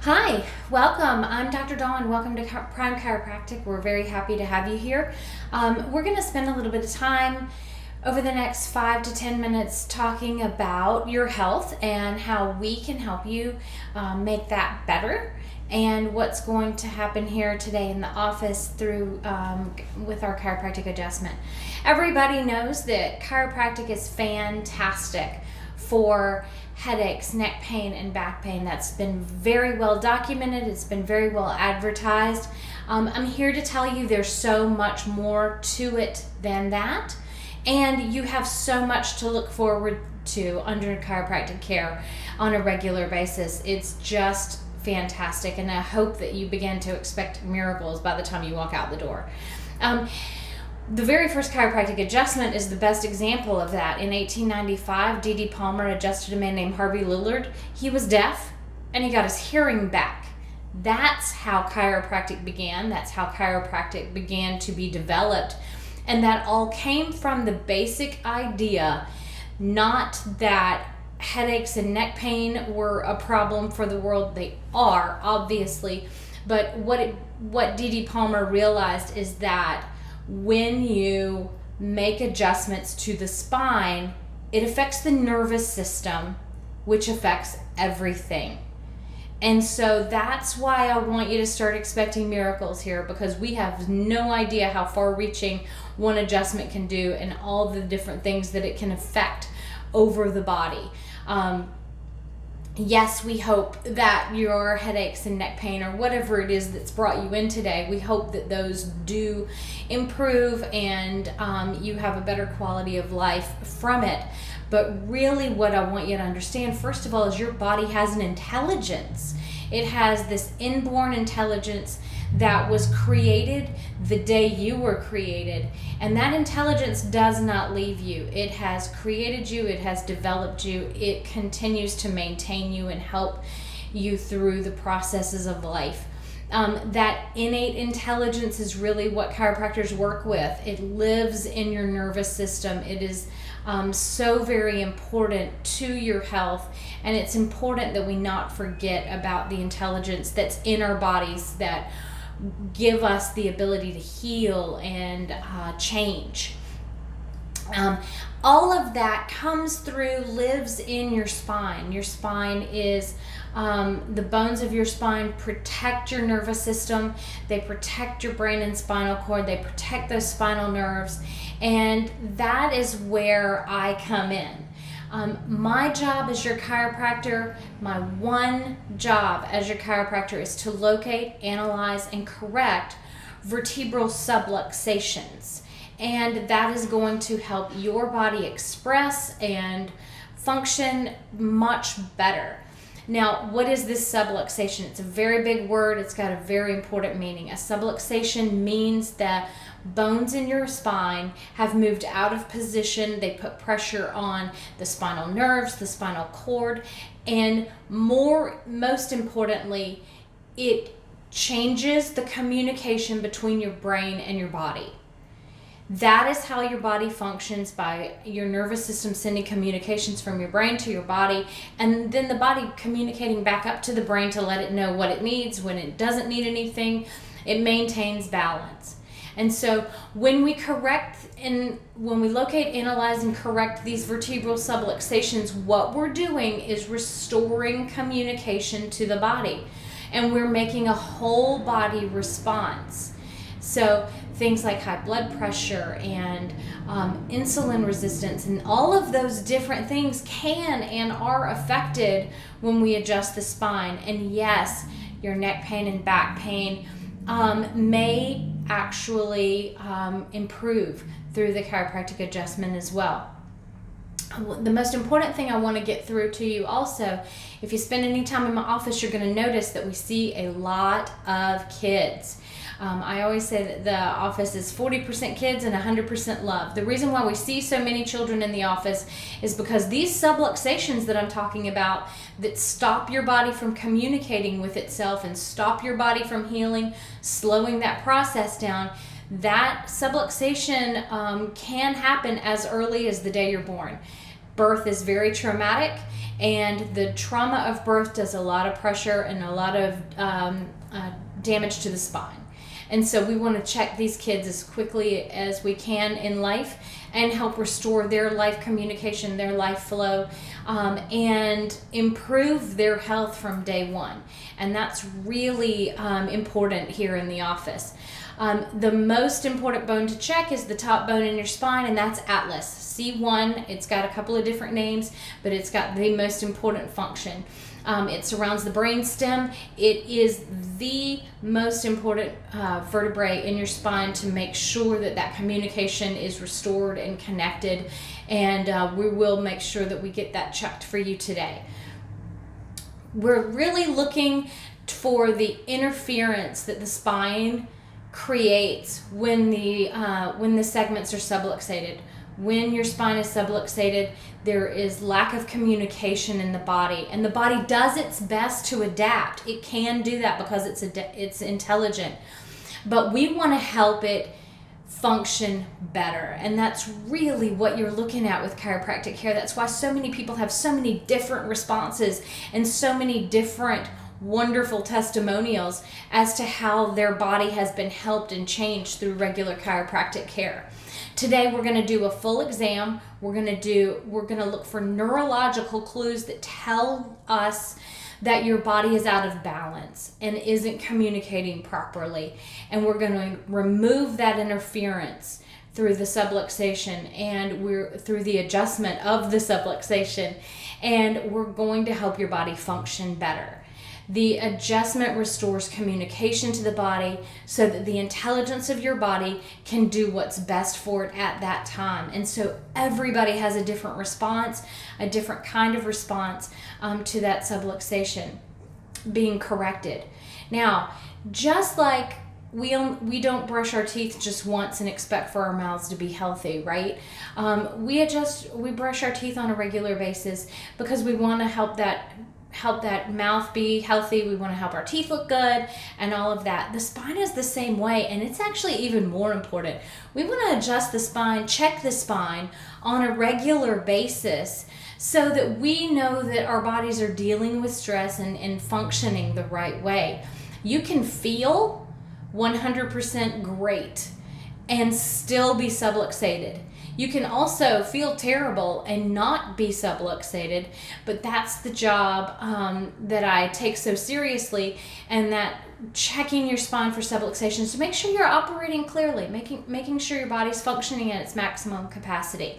Hi, welcome. I'm Dr. Dawn. Welcome to Prime Chiropractic. We're very happy to have you here. We're going to spend a little bit of time over the next 5 to 10 minutes talking about your health and how we can help you make that better, and what's going to happen here today in the office through with our chiropractic adjustment. Everybody knows that chiropractic is fantastic for headaches, neck pain, and back pain. That's been very well documented. It's been very well advertised. I'm here to tell you there's so much more to it than that, and you have so much to look forward to under chiropractic care on a regular basis. It's just fantastic, and I hope that you begin to expect miracles by the time you walk out the door. The very first chiropractic adjustment is the best example of that. In 1895, D.D. Palmer adjusted a man named Harvey Lillard. He was deaf, and he got his hearing back. That's how chiropractic began. That's how chiropractic began to be developed. And that all came from the basic idea, not that headaches and neck pain were a problem for the world. They are, obviously. But what D.D. Palmer realized is that when you make adjustments to the spine, it affects the nervous system, which affects everything. And so that's why I want you to start expecting miracles here, because we have no idea how far-reaching one adjustment can do and all the different things that it can affect over the body. Yes, we hope that your headaches and neck pain, or whatever it is that's brought you in today, we hope that those do improve and you have a better quality of life from it. But really what I want you to understand, first of all, is your body has an intelligence. It has this inborn intelligence that was created the day you were created, and that intelligence does not leave you. It has created you, it has developed you, it continues to maintain you and help you through the processes of life. That innate intelligence is really what chiropractors work with. It lives in your nervous system. It is so very important to your health, and it's important that we not forget about the intelligence that's in our bodies that give us the ability to heal and change. All of that comes through, lives in your spine. Your spine is the bones of your spine protect your nervous system. They protect your brain and spinal cord. They protect those spinal nerves. And that is where I come in. My job as your chiropractor, my one job as your chiropractor, is to locate, analyze, and correct vertebral subluxations. And that is going to help your body express and function much better. Now, what is this subluxation? It's a very big word. It's got a very important meaning. A subluxation means that bones in your spine have moved out of position. They put pressure on the spinal nerves, the spinal cord, and most importantly, it changes the communication between your brain and your body. That is how your body functions, by your nervous system sending communications from your brain to your body, and then the body communicating back up to the brain to let it know what it needs. When it doesn't need anything, it maintains balance. And so when we locate, analyze, and correct these vertebral subluxations, what we're doing is restoring communication to the body, and we're making a whole body response. So things like high blood pressure and insulin resistance and all of those different things can and are affected when we adjust the spine. And yes, your neck pain and back pain may actually improve through the chiropractic adjustment as well. The most important thing I want to get through to you also, if you spend any time in my office, you're going to notice that we see a lot of kids. I always say that the office is 40% kids and 100% love. The reason why we see so many children in the office is because these subluxations that I'm talking about that stop your body from communicating with itself and stop your body from healing, slowing that process down, that subluxation can happen as early as the day you're born. Birth is very traumatic, And the trauma of birth does a lot of pressure and a lot of damage to the spine. And so we want to check these kids as quickly as we can in life and help restore their life communication, their life flow, and improve their health from day one. And that's really important here in the office. The most important bone to check is the top bone in your spine, and that's atlas. C1, it's got a couple of different names, but it's got the most important function. It surrounds the brain stem. It is the most important vertebrae in your spine to make sure that that communication is restored and connected, and we will make sure that we get that checked for you today. We're really looking for the interference that the spine creates when the segments are subluxated. When your spine is subluxated, there is lack of communication in the body, and the body does its best to adapt. It can do that because it's intelligent, but we want to help it function better, and that's really what you're looking at with chiropractic care. That's why so many people have so many different responses and so many different wonderful testimonials as to how their body has been helped and changed through regular chiropractic care. Today we're going to do a full exam. We're going to look for neurological clues that tell us that your body is out of balance and isn't communicating properly. And we're going to remove that interference through the subluxation, and we're through the adjustment of the subluxation, and we're going to help your body function better. The adjustment restores communication to the body so that the intelligence of your body can do what's best for it at that time. And so everybody has a different response, a different kind of response to that subluxation being corrected. Now, just like we don't brush our teeth just once and expect for our mouths to be healthy, right? We brush our teeth on a regular basis because we want to help that mouth be healthy. We want to help our teeth look good and all of that. The spine is the same way, and it's actually even more important. We want to adjust the spine, check the spine on a regular basis so that we know that our bodies are dealing with stress and functioning the right way. You can feel 100% great and still be subluxated. You can also feel terrible and not be subluxated, but that's the job that I take so seriously, and that checking your spine for subluxations to make sure you're operating clearly, making sure your body's functioning at its maximum capacity.